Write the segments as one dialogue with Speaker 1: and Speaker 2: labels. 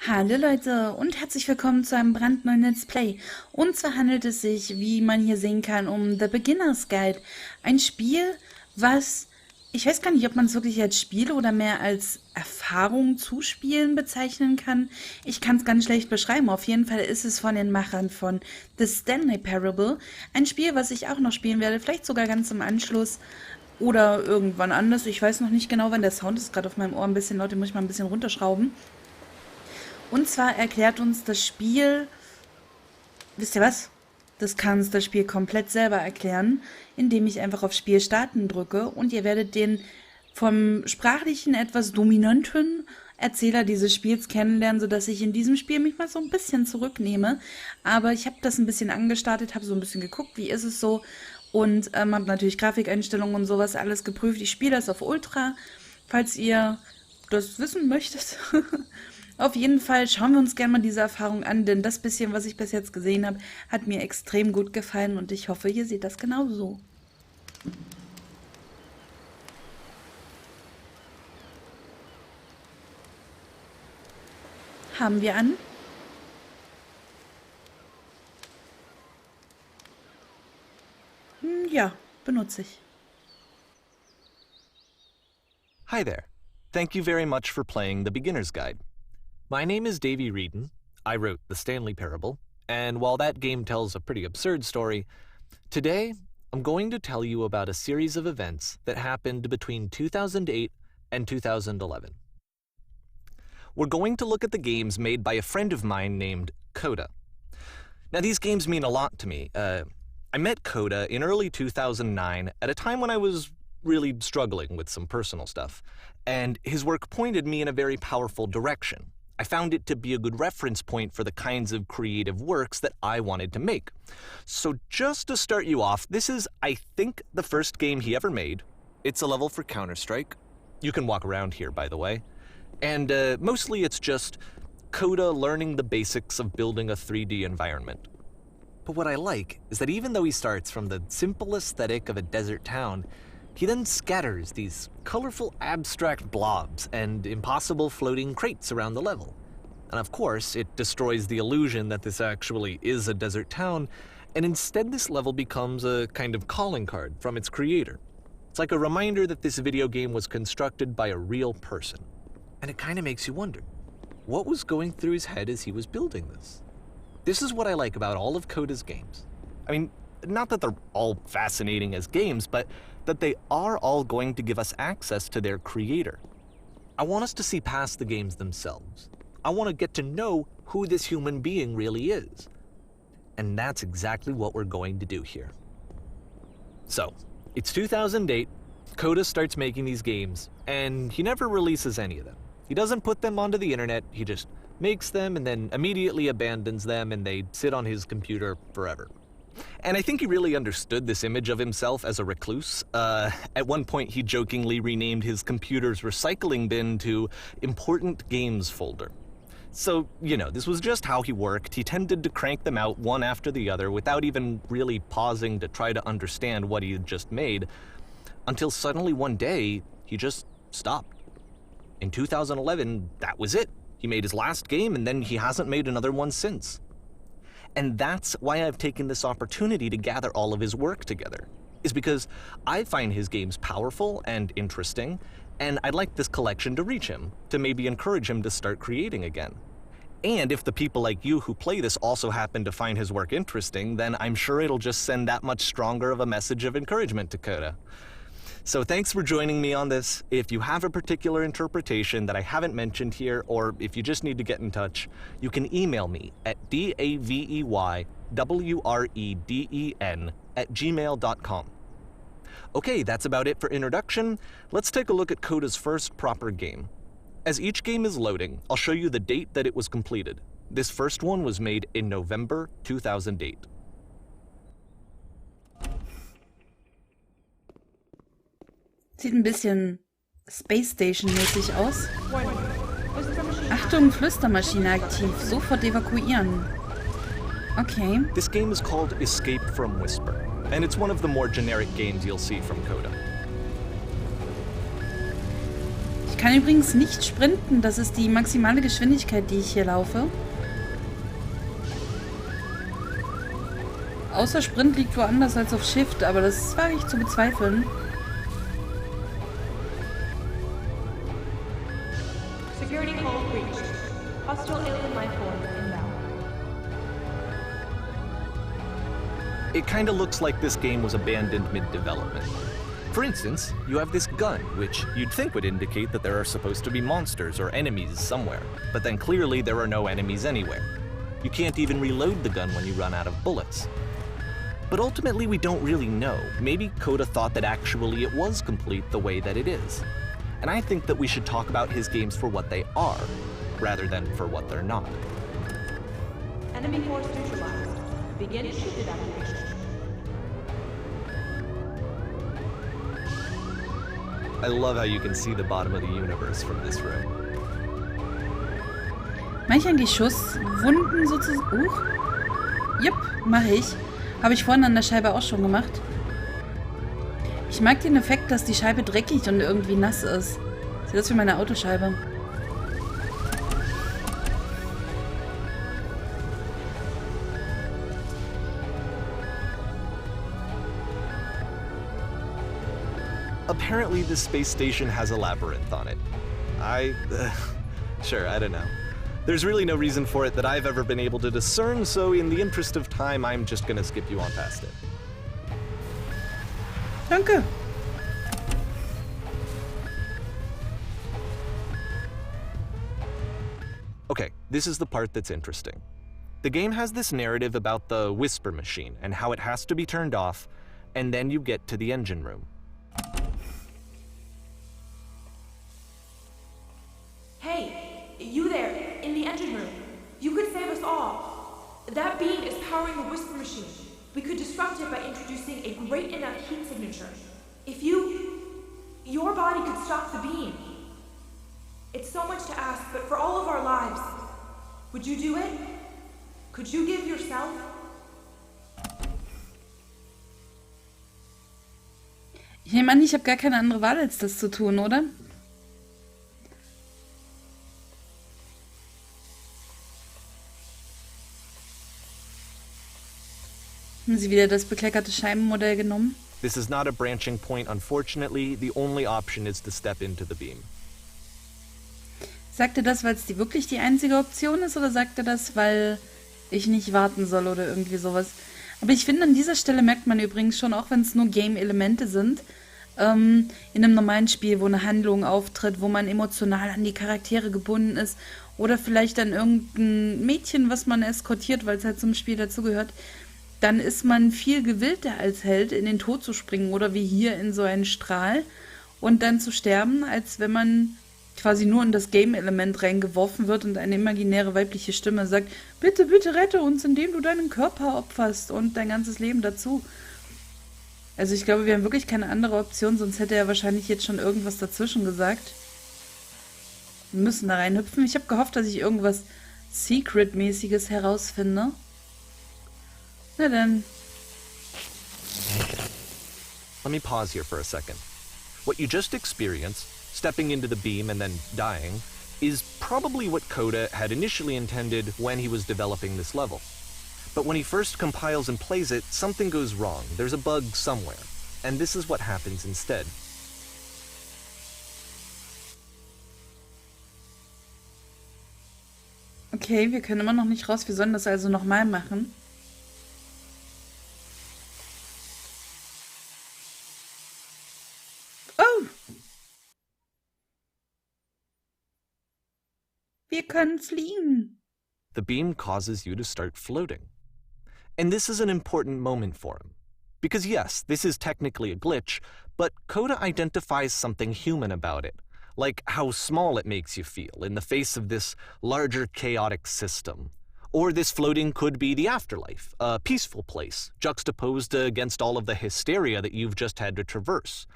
Speaker 1: Hallo Leute und herzlich willkommen zu einem brandneuen Let's Play. Und zwar handelt es sich, wie man hier sehen kann, um The Beginner's Guide. Ein Spiel, was, ich weiß gar nicht, ob man es wirklich als Spiel oder mehr als Erfahrung zu Spielen bezeichnen kann. Ich kann es ganz schlecht beschreiben. Auf jeden Fall ist es von den Machern von The Stanley Parable. Ein Spiel, was ich auch noch spielen werde, vielleicht sogar ganz im Anschluss. Oder irgendwann anders. Ich weiß noch nicht genau, wann. Der Sound ist gerade auf meinem Ohr ein bisschen laut, den muss ich mal ein bisschen runterschrauben. Und zwar erklärt uns das Spiel, wisst ihr was? Das kann uns das Spiel komplett selber erklären, indem ich einfach auf Spiel starten drücke und ihr werdet den vom sprachlichen etwas dominanten Erzähler dieses Spiels kennenlernen, sodass ich in diesem Spiel mich mal so ein bisschen zurücknehme. Aber ich habe das ein bisschen angestartet, habe so ein bisschen geguckt, wie ist es so und habe natürlich Grafikeinstellungen und sowas alles geprüft. Ich spiele das auf Ultra, falls ihr das wissen möchtet. Auf jeden Fall schauen wir uns gerne mal diese Erfahrung an, denn das bisschen, was ich bis jetzt gesehen habe, hat mir extrem gut gefallen und ich hoffe, ihr seht das genauso. Haben wir an? Ja, benutze ich.
Speaker 2: Hi there. Thank you very much for playing The Beginner's Guide. My name is Davey Reedon. I wrote The Stanley Parable, and while that game tells a pretty absurd story, today I'm going to tell you about a series of events that happened between 2008 and 2011. We're going to look at the games made by a friend of mine named Coda. Now, these games mean a lot to me. I met Coda in early 2009 at a time when I was really struggling with some personal stuff, and his work pointed me in a very powerful direction. I found it to be a good reference point for the kinds of creative works that I wanted to make. So just to start you off, this is, I think, the first game he ever made. It's a level for Counter-Strike. You can walk around here, by the way. And mostly it's just Coda learning the basics of building a 3D environment. But what I like is that even though he starts from the simple aesthetic of a desert town, he then scatters these colorful abstract blobs and impossible floating crates around the level. And of course, it destroys the illusion that this actually is a desert town, and instead this level becomes a kind of calling card from its creator. It's like a reminder that this video game was constructed by a real person. And it kind of makes you wonder, what was going through his head as he was building this? This is what I like about all of Coda's games. I mean, not that they're all fascinating as games, but that they are all going to give us access to their creator. I want us to see past the games themselves. I want to get to know who this human being really is. And that's exactly what we're going to do here. So, it's 2008, Coda starts making these games, and he never releases any of them. He doesn't put them onto the internet, he just makes them and then immediately abandons them and they sit on his computer forever. And I think he really understood this image of himself as a recluse. At one point, he jokingly renamed his computer's recycling bin to Important Games Folder. So, you know, this was just how he worked. He tended to crank them out one after the other without even really pausing to try to understand what he had just made, until suddenly one day, he just stopped. In 2011, that was it. He made his last game, and then he hasn't made another one since. And that's why I've taken this opportunity to gather all of his work together, is because I find his games powerful and interesting, and I'd like this collection to reach him, to maybe encourage him to start creating again. And if the people like you who play this also happen to find his work interesting, then I'm sure it'll just send that much stronger of a message of encouragement to Coda. So thanks for joining me on this. If you have a particular interpretation that I haven't mentioned here, or if you just need to get in touch, you can email me at daveywreden@gmail.com. Okay, that's about it for introduction. Let's take a look at Coda's first proper game. As each game is loading, I'll show you the date that it was completed. This first one was made in November 2008.
Speaker 1: Sieht ein bisschen Space Station-mäßig aus. Achtung, Flüstermaschine aktiv. Sofort evakuieren. Okay.
Speaker 2: This game is called Escape from Whisper, and it's one of the more generic games you'll see from Coda.
Speaker 1: kann übrigens nicht sprinten. Das ist die maximale Geschwindigkeit, die ich hier laufe. Außer Sprint liegt woanders als auf Shift, aber das wage ich zu bezweifeln.
Speaker 3: Security call breached. Hostile alien life form inbound.
Speaker 2: It kinda looks like this game was abandoned mid-development. For instance, you have this gun, which you'd think would indicate that there are supposed to be monsters or enemies somewhere, but then clearly there are no enemies anywhere. You can't even reload the gun when you run out of bullets. But ultimately we don't really know. Maybe Coda thought that actually it was complete the way that it is. And I think that we should talk about his games for what they are, rather than for what they're not.
Speaker 3: Enemy force neutralized. Begin ship evacuation.
Speaker 2: I love how you can see the bottom of the universe from this room.
Speaker 1: Mach ich eigentlich Schusswunden sozusagen? Jupp, mache ich. Habe ich vorhin an der Scheibe auch schon gemacht. Ich mag den Effekt, dass die Scheibe dreckig und irgendwie nass ist. Sieht aus wie meine Autoscheibe.
Speaker 2: Apparently this space station has a labyrinth on it. Sure, I don't know. There's really no reason for it that I've ever been able to discern, so in the interest of time, I'm just gonna skip you on past it.
Speaker 1: Danke.
Speaker 2: Okay, this is the part that's interesting. The game has this narrative about the whisper machine and how it has to be turned off, and then you get to the engine room.
Speaker 3: Hey, you there, in the engine room. You could save us all. That beam is powering the whisper machine. We could disrupt it by introducing a great enough heat signature. If your body could stop the beam. It's so much to ask, but for all of our lives, would you do it? Could you give yourself?
Speaker 1: Ich nehme an, ich habe gar keine andere Wahl, als das zu tun, oder? Haben Sie wieder das bekleckerte Scheibenmodell genommen?
Speaker 2: This is not a branching point, unfortunately. The only option is to step into the beam.
Speaker 1: Sagt er das, weil es wirklich die einzige Option ist, oder sagt er das, weil ich nicht warten soll oder irgendwie sowas? Aber ich finde, an dieser Stelle merkt man übrigens schon, auch wenn es nur Game-Elemente sind, in einem normalen Spiel, wo eine Handlung auftritt, wo man emotional an die Charaktere gebunden ist oder vielleicht an irgendein Mädchen, was man eskortiert, weil es halt zum Spiel dazugehört, dann ist man viel gewillter als Held, in den Tod zu springen oder wie hier in so einen Strahl und dann zu sterben, als wenn man quasi nur in das Game-Element reingeworfen wird und eine imaginäre weibliche Stimme sagt, bitte, bitte rette uns, indem du deinen Körper opferst und dein ganzes Leben dazu. Also ich glaube, wir haben wirklich keine andere Option, sonst hätte er wahrscheinlich jetzt schon irgendwas dazwischen gesagt. Wir müssen da reinhüpfen. Ich habe gehofft, dass ich irgendwas Secret-mäßiges herausfinde. Na dann.
Speaker 2: Let me pause here for a second. What you just experienced, stepping into the beam and then dying, is probably what Coda had initially intended when he was developing this level. But when he first compiles and plays it, something goes wrong. There's a bug somewhere. And this is what happens instead.
Speaker 1: Okay, wir können immer noch nicht raus. Wir sollen das also nochmal machen. Oh! Wir können fliegen.
Speaker 2: The beam causes you to start floating. And this is an important moment for him. Because yes, this is technically a glitch, but Coda identifies something human about it, like how small it makes you feel in the face of this larger chaotic system. Or this floating could be the afterlife, a peaceful place, juxtaposed against all of the hysteria that you've just had to traverse.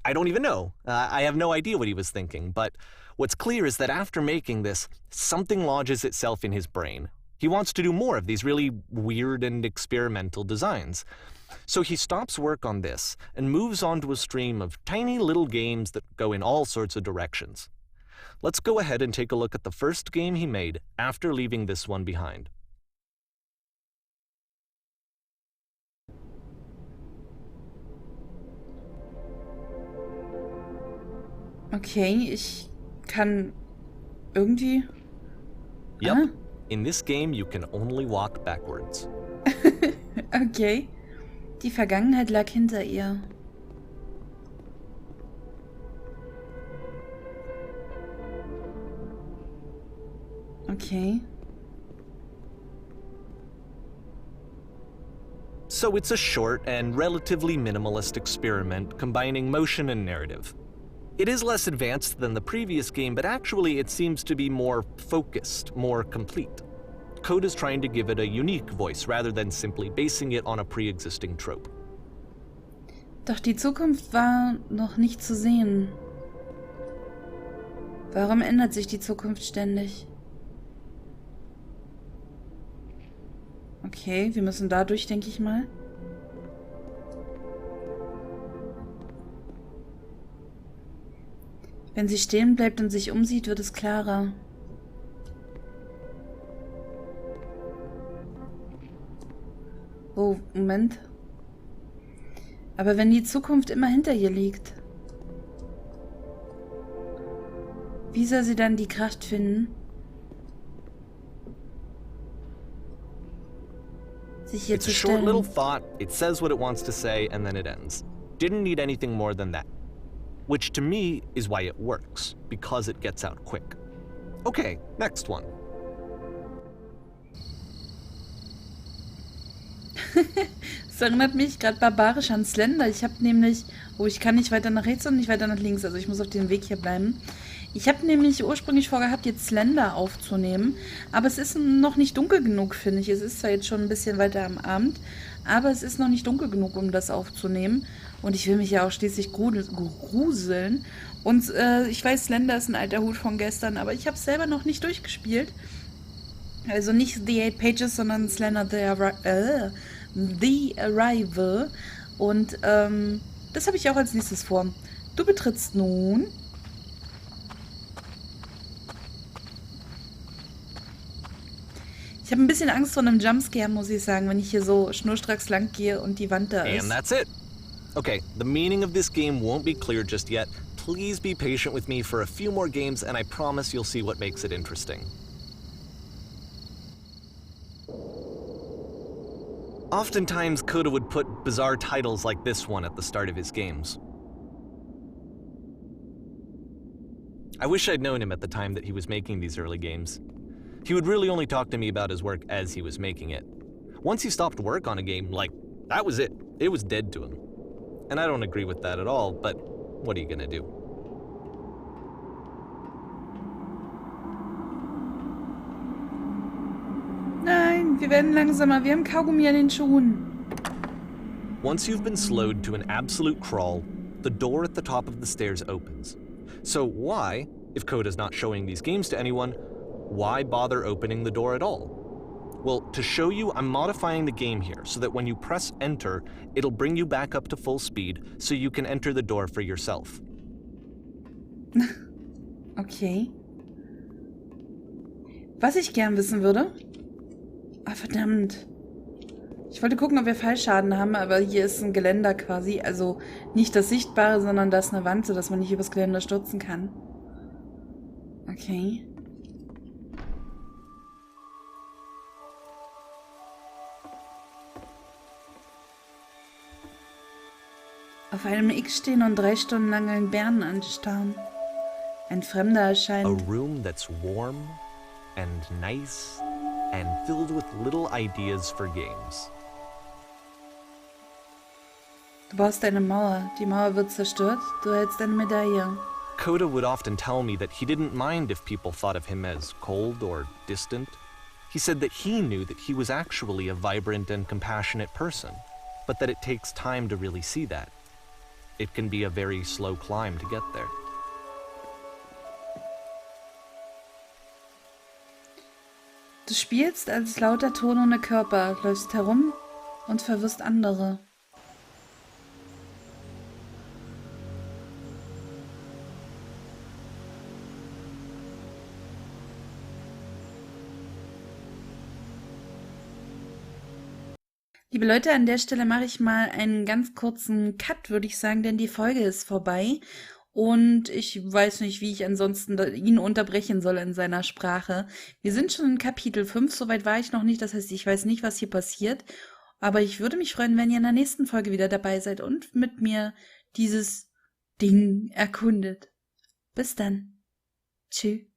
Speaker 2: I don't even know. I have no idea what he was thinking, but what's clear is that after making this, something lodges itself in his brain. He wants to do more of these really weird and experimental designs. So he stops work on this and moves on to a stream of tiny little games that go in all sorts of directions. Let's go ahead and take a look at the first game he made after leaving this one behind.
Speaker 1: Okay, ich kann irgendwie...
Speaker 2: Yep.
Speaker 1: Ah.
Speaker 2: In this game, you can only walk backwards.
Speaker 1: Okay. Die Vergangenheit lag hinter ihr. Okay.
Speaker 2: So it's a short and relatively minimalist experiment combining motion and narrative. It is less advanced than the previous game, but actually it seems to be more focused, more complete. Code is trying to give it a unique voice rather than simply basing it on a pre-existing trope.
Speaker 1: Doch die Zukunft war noch nicht zu sehen. Warum ändert sich die Zukunft ständig? Okay, wir müssen dadurch, denke ich mal. Wenn sie stehen bleibt und sich umsieht, wird es klarer. Oh, Moment. Aber wenn die Zukunft immer hinter ihr liegt, wie soll sie dann die Kraft finden, sich hier
Speaker 2: It's
Speaker 1: zu
Speaker 2: a short
Speaker 1: stellen?
Speaker 2: little thought, it says what it wants to say, and then it ends. Didn't need anything more than that. Which to me is why it works, because it gets out quick. Okay, next one.
Speaker 1: Das erinnert mich gerade barbarisch an Slender. Ich habe nämlich... Oh, ich kann nicht weiter nach rechts und nicht weiter nach links. Also ich muss auf dem Weg hier bleiben. Ich habe nämlich ursprünglich vorgehabt, jetzt Slender aufzunehmen. Aber es ist noch nicht dunkel genug, finde ich. Es ist zwar jetzt schon ein bisschen weiter am Abend, aber es ist noch nicht dunkel genug, um das aufzunehmen. Und ich will mich ja auch schließlich gruseln. Und ich weiß, Slender ist ein alter Hut von gestern, aber ich habe es selber noch nicht durchgespielt. Also nicht The 8 Pages, sondern Slender The Arrival. Und das habe ich auch als nächstes vor. Du betrittst nun... Ich habe ein bisschen Angst vor einem Jumpscare, muss ich sagen, wenn ich hier so schnurstracks lang gehe und die Wand da ist.
Speaker 2: And that's it. Okay, the meaning of this game won't be clear just yet. Please be patient with me for a few more games, and I promise you'll see what makes it interesting. Oftentimes, Coda would put bizarre titles like this one at the start of his games. I wish I'd known him at the time that he was making these early games. He would really only talk to me about his work as he was making it. Once he stopped work on a game, like, that was it. It was dead to him. And I don't agree with that at all, but what are you gonna do?
Speaker 1: Nein, wir werden langsamer. Wir haben Kaugummi an den Schuhen.
Speaker 2: Once you've been slowed to an absolute crawl, the door at the top of the stairs opens. So why, if Coda's not showing these games to anyone, why bother opening the door at all? Well, to show you, I'm modifying the game here so that when you press enter, it'll bring you back up to full speed so you can enter the door for yourself.
Speaker 1: Okay. Was ich gern wissen würde... Ah, verdammt. Ich wollte gucken, ob wir Fallschaden haben, aber hier ist ein Geländer quasi. Also nicht das Sichtbare, sondern das ist eine Wand, sodass man nicht übers Geländer stürzen kann. Okay. Auf einem X stehen und 3 Stunden lang einen Bären anstarren. Ein Fremder
Speaker 2: A
Speaker 1: erscheint.
Speaker 2: room that's warm and nice and filled with little ideas for games.
Speaker 1: Du baust eine Mauer. Die Mauer wird zerstört. Du hältst eine Medaille.
Speaker 2: Coda would often tell me that he didn't mind if people thought of him as cold or distant. He said that he knew that he was actually a vibrant and compassionate person, but that it takes time to really see that. It can be a very slow climb to get there.
Speaker 1: Du spielst als lauter Ton ohne Körper, läufst herum und verwirrst andere. Liebe Leute, an der Stelle mache ich mal einen ganz kurzen Cut, würde ich sagen, denn die Folge ist vorbei. Und ich weiß nicht, wie ich ansonsten ihn unterbrechen soll in seiner Sprache. Wir sind schon in Kapitel 5, soweit war ich noch nicht. Das heißt, ich weiß nicht, was hier passiert. Aber ich würde mich freuen, wenn ihr in der nächsten Folge wieder dabei seid und mit mir dieses Ding erkundet. Bis dann. Tschüss.